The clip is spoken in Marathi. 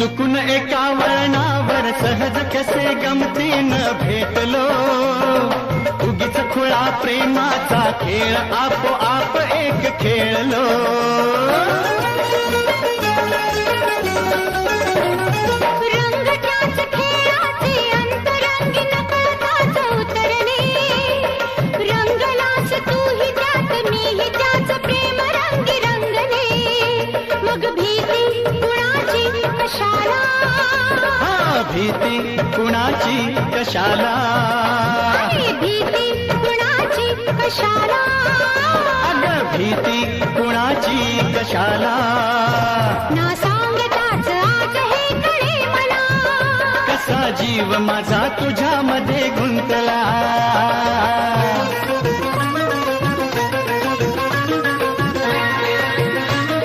चुकून एका वळणावर सहज कसे गमतीनं भेटलो, उगीच खुळा प्रेमाचा खेळ आपोआप एक खेळलो. रंग त्याच खेळाचे अंतरंगी नकळताच उतरले, रंगलास तूही त्यात मीही त्याच प्रेम रंगी रंगले. मग भीती कुणाची कशाला, भीती कुणाची कशाला, भीती कुणाची कशाला, अगं भीती कुणाची कशाला. ना सांगताच आज हे कळे मला, कसा जीव माझा तुझ्यामध्ये गुंतला.